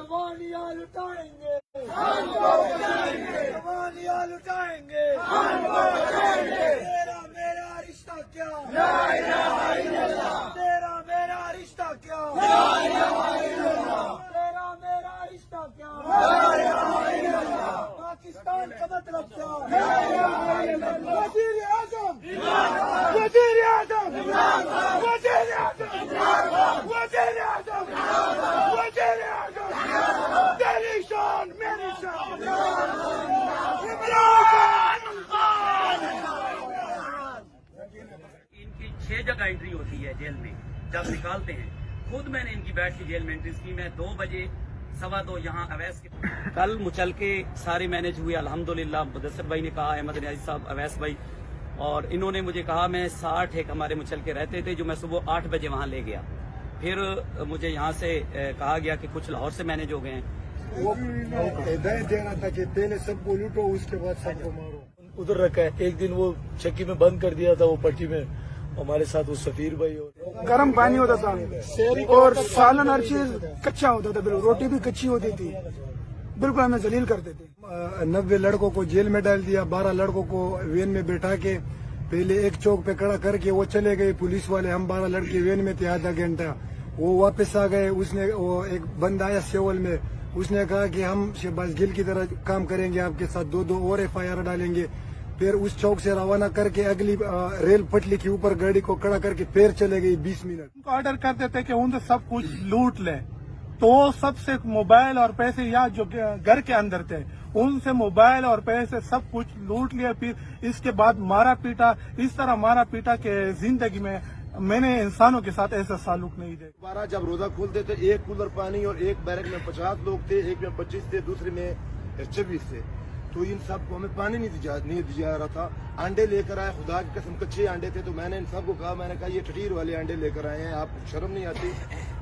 जवानियां लुटाएंगे, जवानियां लुटाएंगे, तेरा मेरा रिश्ता क्या, तेरा मेरा रिश्ता क्या, तेरा मेरा रिश्ता क्या, पाकिस्तान का मतलब क्या, वज़ीर आज़म, वज़ीर आज़म, वज़ीर आज़म, वज़ीर आज़म, वज़ीर आज़म, तेरी शान मेरी शान, इमरान खान। इनकी 6 जगह एंट्री होती है जेल में जब निकालते हैं। खुद मैंने इनकी बैठ की जेल में एंट्रीज की। मैं 2 बजे 2:15 यहाँ अवैस के कल मुचल के सारे मैनेज हुए अल्हम्दुलिल्लाह। मुदस्सिर भाई ने कहा, अहमद नियाज़ी साहब, अवैस भाई, और इन्होंने मुझे कहा मैं 60 एक हमारे मुचल के रहते थे जो मैं सुबह 8 बजे वहाँ ले गया। फिर मुझे यहाँ से कहा गया कि कुछ लाहौर से मैनेज हो गए हैं। वो हिदायत देना था कि पहले सबको लूटो उसके बाद सबको मारो। उधर रखा है। एक दिन वो चक्की में बंद कर दिया था, वो पट्टी में हमारे साथ वो सफीर भाई। और गर्म पानी होता था और सालन हर चीज कच्चा होता था, बिल्कुल रोटी भी कच्ची होती थी, बिल्कुल हमें जलील करते थे। 90 लड़कों को जेल में डाल दिया, 12 लड़कों को वैन में बैठा के पहले एक चौक पे खड़ा करके वो चले गए पुलिस वाले। हम 12 लड़के वैन में थे आधा घंटा, वो वापस आ गए। उसने वो एक बंदा आया सेवल में, उसने कहा कि हम शहबाज गिल की तरह काम करेंगे, आपके साथ 2 और FIR डालेंगे। फिर उस चौक से रवाना करके अगली रेल पटली के ऊपर गाड़ी को खड़ा करके फिर चले गई 20 मिनट। उनको ऑर्डर कर देते कि उनसे सब कुछ लूट ले, तो सबसे मोबाइल और पैसे या जो घर के अंदर थे उनसे मोबाइल और पैसे सब कुछ लूट लिया। फिर इसके बाद मारा पीटा, इस तरह मारा पीटा कि जिंदगी में मैंने इंसानों के साथ ऐसा सालुक नहीं देखा। 12 जब रोजा खोलते थे, एक कूलर पानी और एक बैरक में 50 लोग थे, एक में 25 थे, दूसरे में 26 थे। तो इन सबको हमें पानी नहीं दिया रहा था। अंडे लेकर आए, खुदा की कसम कच्चे अंडे थे। तो मैंने इन सबको कहा, मैंने कहा ये ठठीर वाले अंडे लेकर आए हैं, आपको शर्म नहीं आती?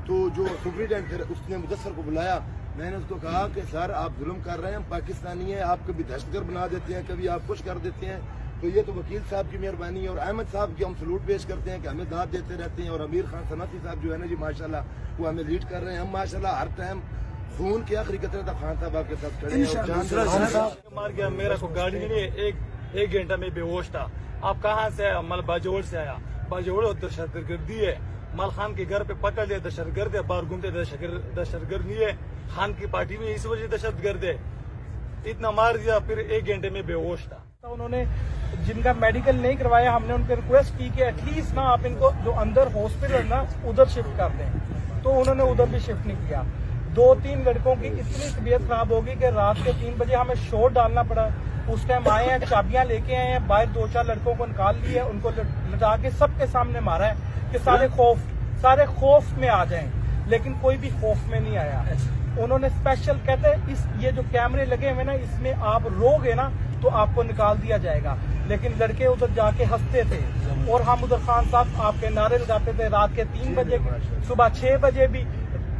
तो जो सुप्रीटेंडेंट थे उसने मुदस्सिर को बुलाया। मैंने उसको कहा कि सर आप जुल्म कर रहे हैं, हम पाकिस्तानी हैं, आप कभी दहशतगर्द बना देते हैं, कभी आप कुछ कर देते हैं। तो ये तो वकील साहब की मेहरबानी है और अहमद साहब की हम सलूट पेश करते हैं कि हमें दाद देते रहते हैं। और अमीर खान सनाती साहब जो है ना जी, माशाल्लाह वो हमें लीड कर रहे हैं। हम माशाल्लाह हर टाइम खून की आखिरी कतरे तक खान साहब आपके साथ खड़े हैं। मार गया मेरा को गाड़ी में नहीं, एक घंटा में बेहोश था। आप कहाँ से आया? मल बाजोड़ से आया। बाजोड़ दहशतगर्दी है। मल खान के घर पे पकड़ लिया, दहशतगर्द है। बाहर घूमते दहशतगर्द नहीं है, खान की पार्टी में इस वजह दहशतगर्द है। इतना मार दिया, फिर 1 घंटे में बेहोश था। तो उन्होंने जिनका मेडिकल नहीं करवाया, हमने उनसे रिक्वेस्ट की कि एटलीस्ट ना आप इनको जो अंदर हॉस्पिटल ना उधर शिफ्ट कर दें, तो उन्होंने उधर भी शिफ्ट नहीं किया। 2-3 लड़कों की इतनी तबीयत खराब होगी कि रात के 3 बजे हमें शोर डालना पड़ा। उस टाइम आए हैं, चाबियां लेके आए हैं, बाहर 2-4 लड़कों को निकाल लिए, उनको लटा के सबके सामने मारा है कि सारे खौफ में आ जाएं, लेकिन कोई भी खौफ में नहीं आया। उन्होंने स्पेशल कहते हैं ये जो कैमरे लगे हुए ना, इसमें आप रोगे ना तो आपको निकाल दिया जाएगा। लेकिन लड़के उधर जाके हंसते थे और हम उधर खान साहब आपके नारे लगाते थे रात के 3 बजे, सुबह 6 बजे भी,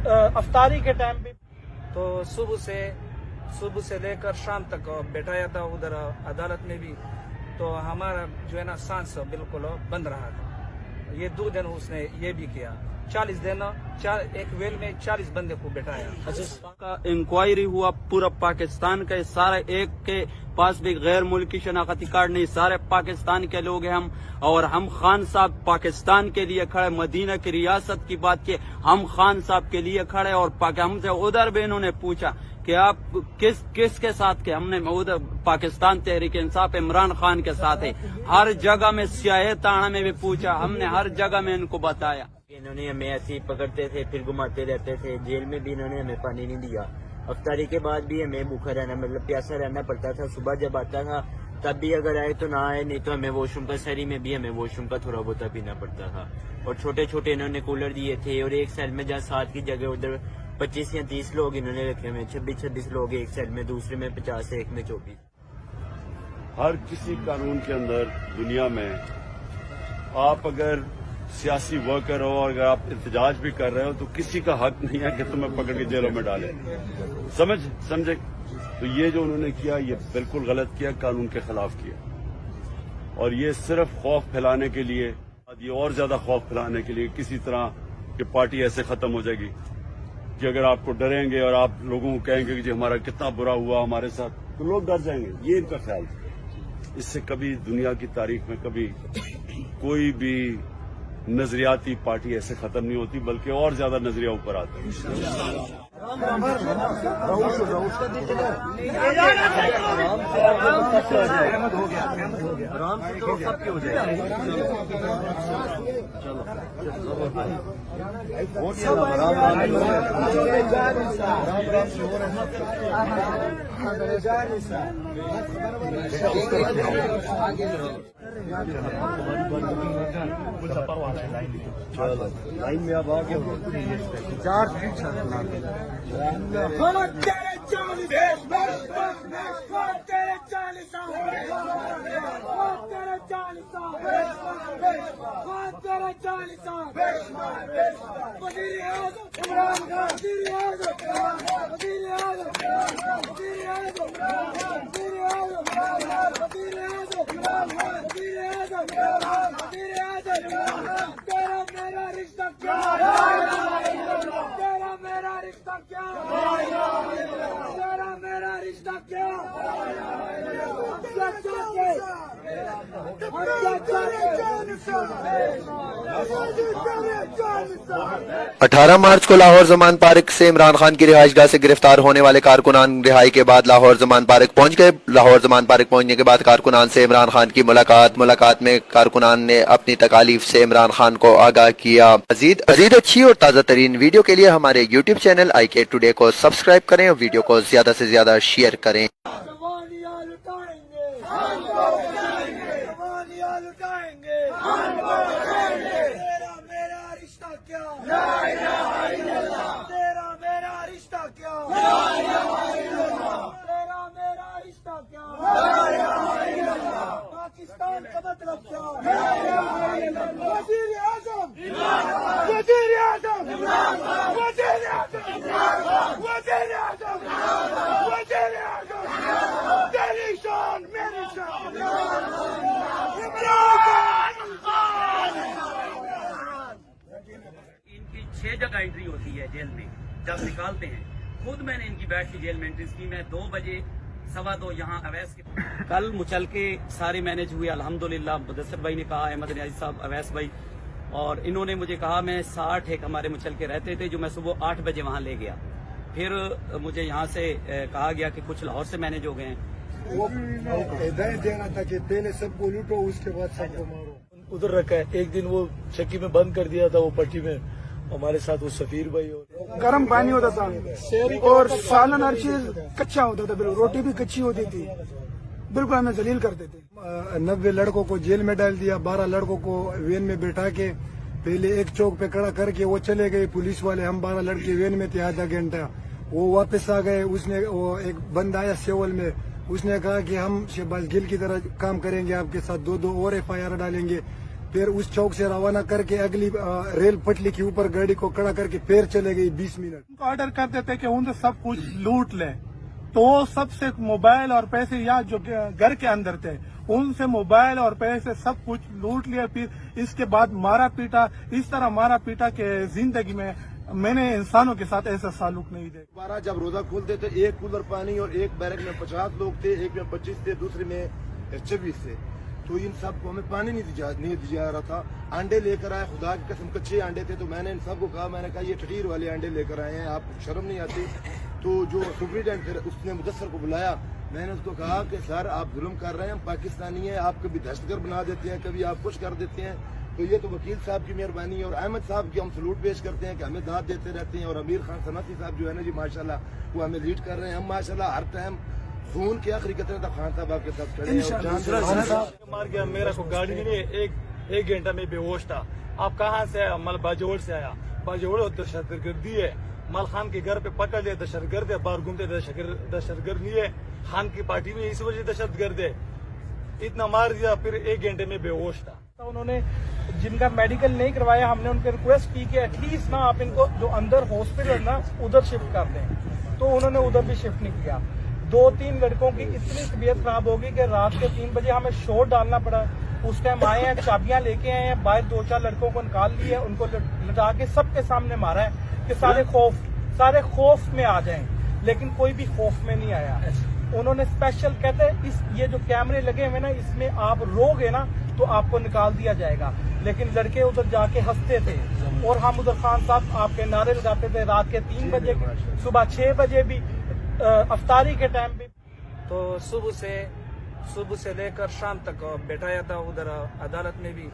अफ्तारी के टाइम भी। तो सुबह से लेकर शाम तक बैठाया था उधर अदालत में भी। तो हमारा जो है ना सांस बिल्कुल बंद रहा था। ये 2 दिन उसने ये भी किया। 40 दिन एक वेल में 40 बंदे को बैठाया। का इंक्वायरी हुआ पूरा पाकिस्तान का, सारे एक के पास भी गैर मुल्की शनाख्ती कार्ड नहीं, सारे पाकिस्तान के लोग हैं हम। और हम खान साहब पाकिस्तान के लिए खड़े, मदीना की रियासत की बात की, हम खान साहब के लिए खड़े। और हमसे उधर भी इन्होंने पूछा कि आप किसके साथ के? हमने उधर पाकिस्तान तहरीक इंसाफ इमरान खान के साथ है। हर जगह में सियाह ताना में भी पूछा, हमने हर जगह में इनको बताया। इन्होंने हमें ऐसे ही पकड़ते थे, फिर घुमाते रहते थे। जेल में भी इन्होंने हमें पानी नहीं दिया। अफ्तारी के बाद भी हमें भूखा रहना, मतलब प्यासा रहना पड़ता था। सुबह जब आता था तब भी अगर आए तो ना आए, नहीं तो हमें वॉशरूम का, शहरी में भी हमें वॉशरूम का थोड़ा बहुत पीना पड़ता था। और छोटे छोटे इन्होंने कूलर दिए थे। और एक सेल में जहाँ 7 की जगह उधर 25 या 30 लोग इन्होंने रखे हुए, 26 लोग एक सेल में, दूसरे में 50, एक में 24। हर किसी कानून के अंदर दुनिया में आप अगर सियासी वर्कर हो और अगर आप एहतजाज भी कर रहे हो तो किसी का हक नहीं है कि तुम्हें पकड़ के जेलों में डाले। समझे? तो ये जो उन्होंने किया ये बिल्कुल गलत किया, कानून के खिलाफ किया। और ये सिर्फ खौफ फैलाने के लिए, ये और ज्यादा खौफ फैलाने के लिए, किसी तरह कि पार्टी ऐसे खत्म हो जाएगी, कि अगर आपको डरेंगे और आप लोगों को कहेंगे कि जी हमारा कितना बुरा हुआ हमारे साथ, तो लोग डर जाएंगे। ये इनका ख्याल था। इससे कभी दुनिया की तारीख में कभी कोई भी नजरियाती पार्टी ऐसे खत्म नहीं होती, बल्कि और ज्यादा नजरिया ऊपर आता है। लाइन में अब आगे चार तेरा मेरा रिश्ता क्या, तेरा मेरा रिश्ता क्या, तेरा मेरा रिश्ता क्या, 18 मार्च को लाहौर जमान पार्क से इमरान खान की रिहाइशगाह से गिरफ्तार होने वाले कारकुनान रिहाई के बाद लाहौर जमान पार्क पहुंच गए। लाहौर जमान पार्क पहुंचने के बाद कारकुनान से इमरान खान की मुलाकात में कारकुनान ने अपनी तकालीफ से इमरान खान को आगाह किया। मजीद अच्छी और ताज़ा तरीन वीडियो के लिए हमारे YouTube चैनल IK टुडे को सब्सक्राइब करें और वीडियो को ज्यादा से ज्यादा शेयर करें। पाकिस्तान का मतलब क्या, इनकी 6 जगह एंट्री होती है जेल में जब निकालते हैं। खुद मैंने इनकी बैठ की जेल में एंट्री की। मैं 2 बजे 2:15 यहाँ अवैस के कल मुचल के सारे मैनेज हुए अल्हम्दुलिल्लाह। मुदस्सिर भाई ने कहा, अहमद नियाज़ी साहब, अवैस भाई, और इन्होंने मुझे कहा मैं 60 एक हमारे मुचल के रहते थे जो मैं सुबह 8 बजे वहाँ ले गया। फिर मुझे यहाँ से कहा गया कि कुछ लाहौर से मैनेज हो गए हैं। वो हिदायत देना था कि पहले सबको लूटो उसके बाद सबको मारो। उधर रखा है। एक दिन वो चक्की में बंद कर दिया था वो पट्टी में, हमारे साथ वो सफीर भाई और गर्म पानी होता था और सालन हर चीज कच्चा होता था, बिल्कुल रोटी भी कच्ची होती थी, बिल्कुल हमें जलील करते थे। 90 लड़कों को जेल में डाल दिया, 12 लड़कों को वैन में बैठा के पहले एक चौक पे खड़ा करके वो चले गए पुलिस वाले। हम 12 लड़के वैन में थे आधा घंटा, वो वापस आ गए। उसने वो एक बंदा आया सेवल में, उसने कहा कि हम शहबाज गिल की तरह काम करेंगे आपके साथ, 2 और FIR डालेंगे। फिर उस चौक से रवाना करके अगली रेल पटली के ऊपर गाड़ी को खड़ा करके फिर चले गई 20 मिनट। ऑर्डर करते थे कि उनसे सब कुछ लूट ले, तो सबसे मोबाइल और पैसे या जो घर के अंदर थे उनसे मोबाइल और पैसे सब कुछ लूट लिया। फिर इसके बाद मारा पीटा, इस तरह मारा पीटा के जिंदगी में मैंने इंसानों के साथ ऐसा सालूक नहीं देखा। दोबारा जब रोजा खोलते थे, एक कूलर पानी और एक बैरक में 50 लोग थे, एक में 25 थे, दूसरे में 26 थे। तो इन सबको हमें पानी नहीं दिया जा रहा था। अंडे लेकर आए, खुदा की कसम कच्चे अंडे थे। तो मैंने इन सबको कहा, मैंने कहा ये ठठीर वाले अंडे लेकर आए हैं, आपको शर्म नहीं आती। तो जो सुप्रीटेंडेंट उसने मुदस्सर को बुलाया, मैंने उसको कहा कि सर आप जुल्म कर रहे हैं, हम पाकिस्तानी हैं, आप कभी दहशतगर्द बना देते हैं, कभी आप कुछ कर देते हैं। तो ये तो वकील साहब की मेहरबानी है और अहमद साहब की हम सलूट पेश करते हैं कि हमें दाद देते रहते हैं। और अमीर खान सनाती साहब जो है ना जी, माशाल्लाह वो हमें लीड कर रहे हैं। हम माशाल्लाह हर टाइम खून की आखिरी कतरे तक खान साहब आपके साथ खड़े हैं। मार गया मेरा को गाड़ी में एक घंटा में बेहोश था। आप कहाँ से आया? मल बाजोड़ से आया। बाजोड़ दहशतगर्दी है। मल खान के घर पे पकड़ लिया, दहशतगर्द है, बाहर घूमते दहशतगर्द नहीं है। खान की पार्टी में इस वजह दहशतगर्द है। इतना मार दिया, फिर 1 घंटे में बेहोश था। उन्होंने जिनका मेडिकल नहीं करवाया, हमने उनके रिक्वेस्ट की कि एटलीस्ट ना आप इनको जो अंदर हॉस्पिटल ना उधर शिफ्ट कर दें, तो उन्होंने उधर भी शिफ्ट नहीं किया। 2-3 लड़कों की इतनी तबीयत खराब होगी कि रात के 3 बजे हमें शोर डालना पड़ा। उस टाइम आए हैं, चाबियां लेके आए हैं, बाहर 2-4 लड़कों को निकाल लिए, उनको लटा के सबके सामने मारा है कि सारे खौफ सारे खौफ में आ जाएं, लेकिन कोई भी खौफ में नहीं आया। उन्होंने स्पेशल कहते हैं ये जो कैमरे लगे हुए ना, इसमें आप रोगे ना तो आपको निकाल दिया जाएगा, लेकिन लड़के उधर जाके हंसते थे और हम उधर खान साहब आपके नारे लगाते थे रात के 3 बजे, सुबह 6 बजे भी, अफ्तारी के टाइम भी। तो सुबह से लेकर शाम तक बैठाया था उधर अदालत में भी,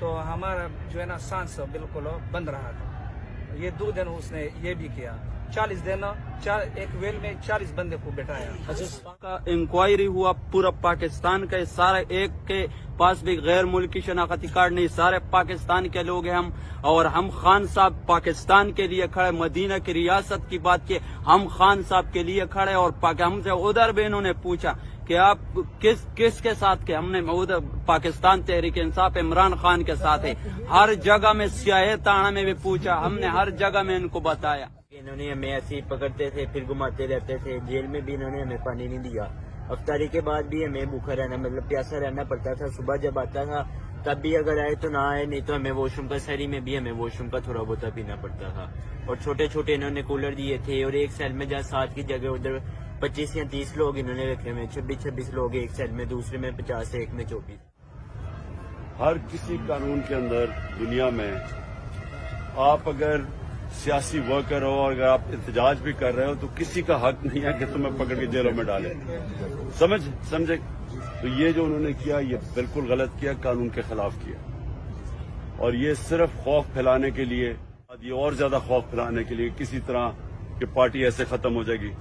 तो हमारा जो है ना सांस बिल्कुल बंद रहा था। ये 2 दिन उसने ये भी किया, 40 दिन एक वेल में 40 बंदे को बैठाया। का इंक्वायरी हुआ पूरा पाकिस्तान का, सारे एक के पास भी गैर मुल्की शनाख्ती कार्ड नहीं, सारे पाकिस्तान के लोग हैं हम। और हम खान साहब पाकिस्तान के लिए खड़े, मदीना की रियासत की बात की, हम खान साहब के लिए खड़े। और हमसे उधर भी इन्होंने पूछा कि आप किसके साथ के, हमने उधर पाकिस्तान तहरीक इंसाफ इमरान खान के साथ है। हर जगह में सियाह ताना में भी पूछा, हमने हर जगह में इनको बताया। इन्होंने हमें ऐसे ही पकड़ते थे, फिर घुमाते रहते थे। जेल में भी इन्होंने हमें पानी नहीं दिया। अफ्तारी के बाद भी हमें भूखा रहना, मतलब प्यासा रहना पड़ता था। सुबह जब आता था तब भी अगर आए तो ना आए, नहीं तो हमें वॉशरूम का, शहरी में भी हमें वॉशरूम का थोड़ा बहुत पीना पड़ता था। और छोटे छोटे इन्होंने कूलर दिए थे, और एक सेल में जहाँ 7 की जगह उधर 25 या 30 लोग इन्होंने रखे हुए, 26 लोग एक सेल में, दूसरे में 50, एक में 24। हर किसी कानून के अंदर दुनिया में आप अगर सियासी वर्कर हो और अगर आप एहतजाज भी कर रहे हो तो किसी का हक नहीं है कि तुम्हें पकड़ के जेलों में डालें। समझे? तो ये जो उन्होंने किया ये बिल्कुल गलत किया, कानून के खिलाफ किया। और ये सिर्फ खौफ फैलाने के लिए, ये और ज्यादा खौफ फैलाने के लिए किसी तरह की पार्टी ऐसे खत्म हो जाएगी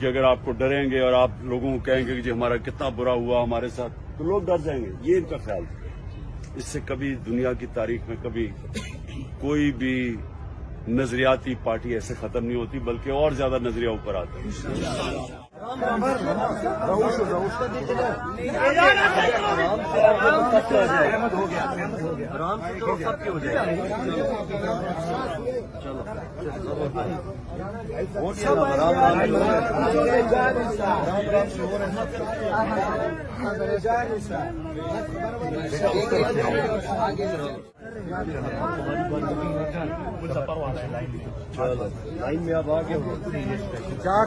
कि अगर आपको डरेंगे और आप लोगों को कहेंगे कि जी हमारा कितना बुरा हुआ हमारे साथ, तो लोग डर जाएंगे। ये इनका ख्याल था। इससे कभी दुनिया की तारीख में कभी कोई भी नजरियाती पार्टी ऐसे खत्म नहीं होती, बल्कि और ज्यादा नजरिया ऊपर आता है। लाइन में अब आगे हो 4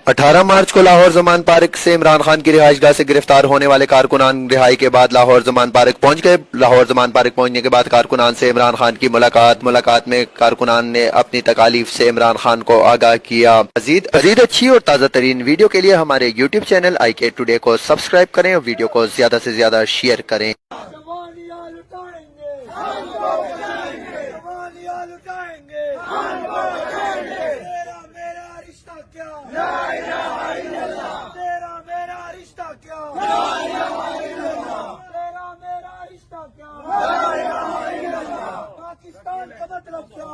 18 मार्च को लाहौर जमान पार्क से इमरान खान की रिहाइशगाह से गिरफ्तार होने वाले कारकुनान रिहाई के बाद लाहौर जमान पार्क पहुंच गए। लाहौर जमान पार्क पहुंचने के बाद कारकुनान से इमरान खान की मुलाकात में कारकुनान ने अपनी तकालीफ से इमरान खान को आगाह किया। मजीद अच्छी और ताज़ा तरीन वीडियो के लिए हमारे YouTube चैनल IK Today को सब्सक्राइब करें और वीडियो को ज्यादा से ज्यादा शेयर करें। पाकिस्तान का मतलब क्या?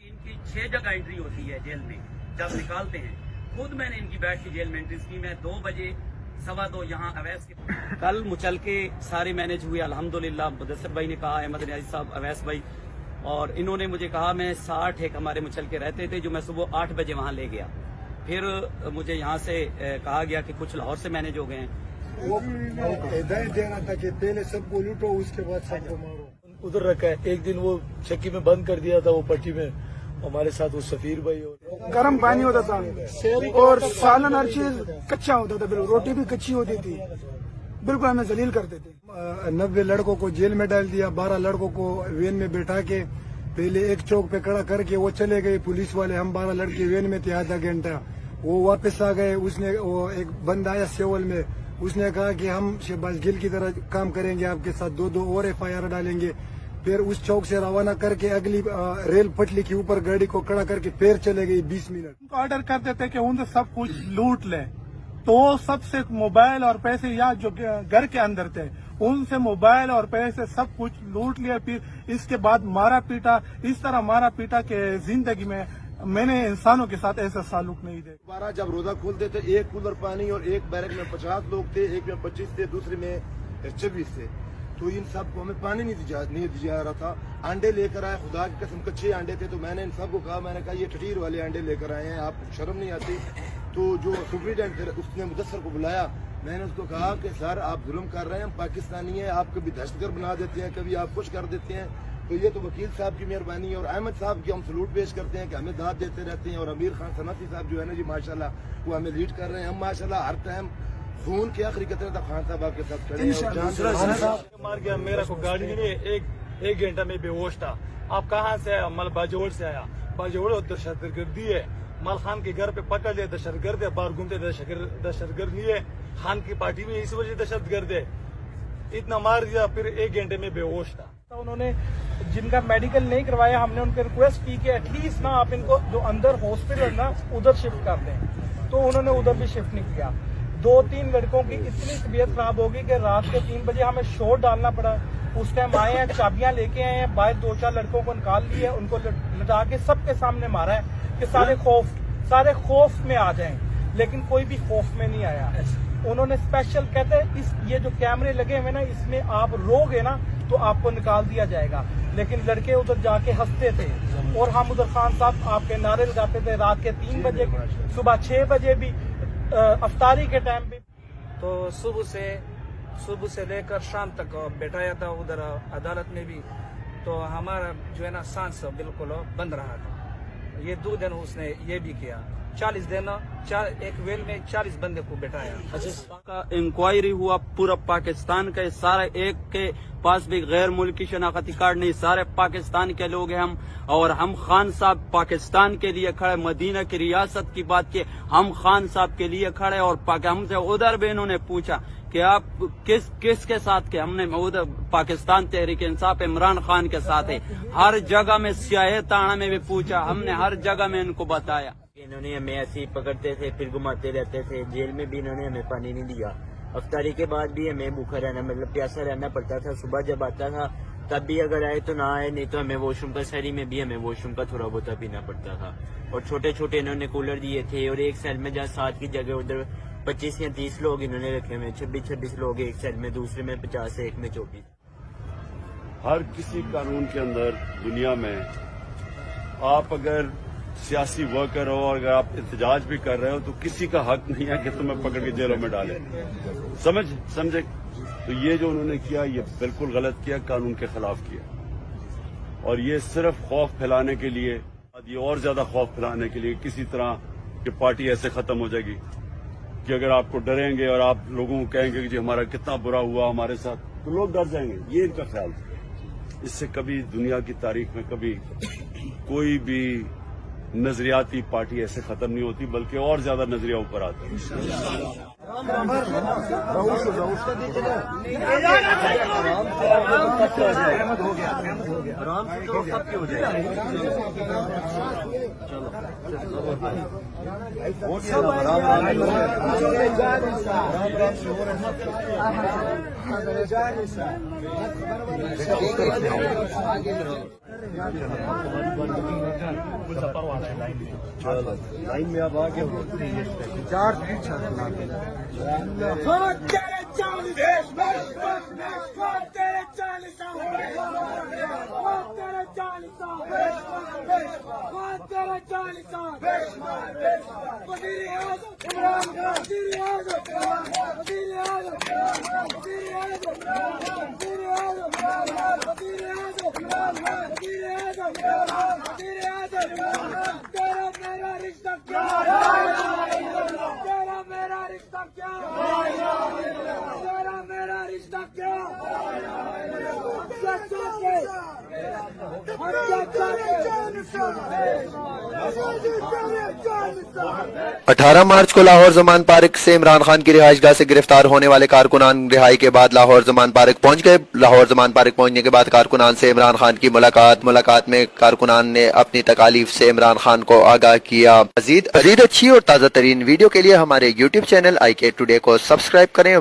इनकी 6 जगह एंट्री होती है जेल में, जब निकालते हैं। खुद मैंने इनकी बैठ की जेल में एंट्री की। मैं 2 बजे 2:15 यहाँ अवैस के कल मुचल के सारे मैनेज हुए अल्हम्दुलिल्लाह। मुदस्सिर भाई ने कहा, अहमद नियाज़ी साहब, अवैस भाई, और इन्होंने मुझे कहा मैं 60 एक हमारे मुचल के रहते थे, जो मैं सुबह 8 बजे वहाँ ले गया। फिर मुझे यहाँ से कहा गया कि कुछ लाहौर से मैनेज हो गए हैं। वो हिदायत देना था कि पहले सबको लूटो उसके बाद सबको मारो। उधर रखा है। एक दिन वो चक्की में बंद कर दिया था, वो पट्टी में हमारे साथ वो सफीर भाई। और गर्म पानी होता था और सालन हर चीज कच्चा होता था, बिल्कुल रोटी भी कच्ची होती थी, बिल्कुल हमें जलील करते थे। 90 लड़कों को जेल में डाल दिया, 12 लड़कों को वैन में बैठा के पहले एक चौक पे खड़ा करके वो चले गए पुलिस वाले, हम 12 लड़के वैन में थे आधा घंटा, वो वापस आ गए। उसने वो एक बंदा आया सेवल में, उसने कहा कि हम शहबाज गिल की तरह काम करेंगे आपके साथ, 2 और FIR डालेंगे। फिर उस चौक से रवाना करके अगली रेल पटली के ऊपर गाड़ी को खड़ा करके फिर चले गए 20 मिनट। ऑर्डर कर देते कि उनसे सब कुछ लूट ले, तो सबसे मोबाइल और पैसे या जो घर के अंदर थे उनसे मोबाइल और पैसे सब कुछ लूट लिया। फिर इसके बाद मारा पीटा, इस तरह मारा पीटा कि जिंदगी में मैंने इंसानों के साथ ऐसा सालुक नहीं देखा। दोबारा जब रोजा खोलते थे, एक कूलर पानी और एक बैरक में 50 लोग थे, एक में 25 थे, दूसरे में 26 थे। तो इन सबको हमें पानी नहीं दिया जा रहा था। अंडे लेकर आए, खुदा की कसम कच्चे अंडे थे। तो मैंने इन सबको कहा, मैंने कहा ये ठठीर वाले अंडे लेकर आए हैं, आपको शर्म नहीं आती? तो जो सुप्रीटेंडेंट थे उसने मुदस्सर को बुलाया, मैंने उसको कहा कि सर आप जुल्म कर रहे हैं, हम पाकिस्तानी हैं, आप कभी दहशतगर्द बना देते हैं, कभी आप कुछ कर देते हैं। तो ये तो वकील साहब की मेहरबानी है और अहमद साहब की हम सलूट पेश करते हैं कि हमें दाद देते रहते हैं। और अमीर खान सनाती साहब जो है ना जी, माशाल्लाह वो हमें लीड कर रहे हैं। हम माशाल्लाह हर टाइम खून के आखिरी कतरे तक खान साहब आपके साथ खड़े हैं। और जान मार गया मेरा को गाड़ी नहीं, एक घंटा में बेहोश था। आप कहाँ से आया? मल बाजोड़ से आया। बाजोड़ दहशतगर्दी है, मल खान के घर पे पकड़ लिया, दहशतगर्द है, बाहर घूमते दहशतगर्द नहीं है, खान की पार्टी में इस वजह दहशतगर्द है। इतना मार दिया, फिर 1 घंटे में बेहोश था। तो उन्होंने जिनका मेडिकल नहीं करवाया, हमने उनके रिक्वेस्ट की कि एटलीस्ट ना आप इनको जो अंदर हॉस्पिटल है ना उधर शिफ्ट कर दें, तो उन्होंने उधर भी शिफ्ट नहीं किया। 2-3 लड़कों की इतनी तबीयत खराब होगी कि रात के 3 बजे हमें शोर डालना पड़ा। उस टाइम आए हैं, चाबियां लेके आए हैं, बाहर 2-4 लड़कों को निकाल लिए, उनको लटा के सबके सामने मारा है कि सारे खौफ में आ जाएं, लेकिन कोई भी खौफ में नहीं आया। उन्होंने स्पेशल कहते हैं ये जो कैमरे लगे हुए ना, इसमें आप रोगे ना तो आपको निकाल दिया जाएगा। लेकिन लड़के उधर जाके हंसते थे और हम उधर खान साहब आपके नारे लगाते थे रात के 3 बजे, सुबह 6 बजे भी, अफ्तारी के टाइम भी। तो सुबह से लेकर शाम तक बैठाया था उधर अदालत में भी। तो हमारा जो है ना सांस बिल्कुल बंद रहा था। ये 2 दिन उसने ये भी किया। 40 दिन एक वेल में 40 बंदे को बैठाया। का इंक्वायरी हुआ पूरा पाकिस्तान का, सारे एक के पास भी गैर मुल्की शनाख्ती कार्ड नहीं, सारे पाकिस्तान के लोग हैं हम। और हम खान साहब पाकिस्तान के लिए खड़े, मदीना की रियासत की बात की, हम खान साहब के लिए खड़े। और हमसे उधर भी इन्होंने पूछा कि आप किसके साथ के, हमने उधर पाकिस्तान तहरीक इंसाफ इमरान खान के साथ है। हर जगह में स्याह ताना में भी पूछा, हमने हर जगह में इनको बताया। इन्होंने हमें ऐसे ही पकड़ते थे, फिर घुमाते रहते थे। जेल में भी इन्होंने हमें पानी नहीं दिया। अफ्तारी के बाद भी हमें भूखा रहना, मतलब प्यासा रहना पड़ता था। सुबह जब आता था तब भी अगर आए तो ना आए, नहीं तो हमें वॉशरूम का, शहरी में भी हमें वॉशरूम का थोड़ा बहुत पीना पड़ता था। और छोटे छोटे इन्होंने कूलर दिए थे। और एक सेल में जहाँ 7 की जगह उधर 25 या 30 लोग इन्होंने रखे हुए, 26 लोग एक सेल में, दूसरे में 50 है, एक में 24। हर किसी कानून के अंदर दुनिया में आप अगर सियासी वर्कर हो और अगर आप एहतजाज भी कर रहे हो तो किसी का हक नहीं है कि तुम्हें पकड़ के जेलों में डाले। समझे? तो ये जो उन्होंने किया ये बिल्कुल गलत किया, कानून के खिलाफ किया। और ये सिर्फ खौफ फैलाने के लिए, ये और ज्यादा खौफ फैलाने के लिए, किसी तरह की पार्टी ऐसे खत्म हो जाएगी कि अगर आपको डरेंगे और आप लोगों को कहेंगे कि जी हमारा कितना बुरा हुआ हमारे साथ, तो लोग डर जाएंगे। ये इनका ख्याल था। इससे कभी दुनिया की तारीख में कभी कोई भी नजरियाती पार्टी ऐसे खत्म नहीं होती, बल्कि और ज्यादा नजरिया ऊपर आता है। लाइन में अब आगे 4 तेरा मेरा रिश्ता क्या? तेरा मेरा रिश्ता क्या? तेरा मेरा रिश्ता क्या? अठारह मार्च को लाहौर जमान पार्क से इमरान खान की रिहाइशगाह से गिरफ्तार होने वाले कारकुनान रिहाई के बाद लाहौर जमान पार्क पहुंच गए। लाहौर जमान पार्क पहुंचने के बाद कारकुनान से इमरान खान की मुलाकात में कारकुनान ने अपनी तकालीफ से इमरान खान को आगाह किया। मजीद अच्छी और ताज़ा तरीन वीडियो के लिए हमारे YouTube चैनल IK Today को सब्सक्राइब करें।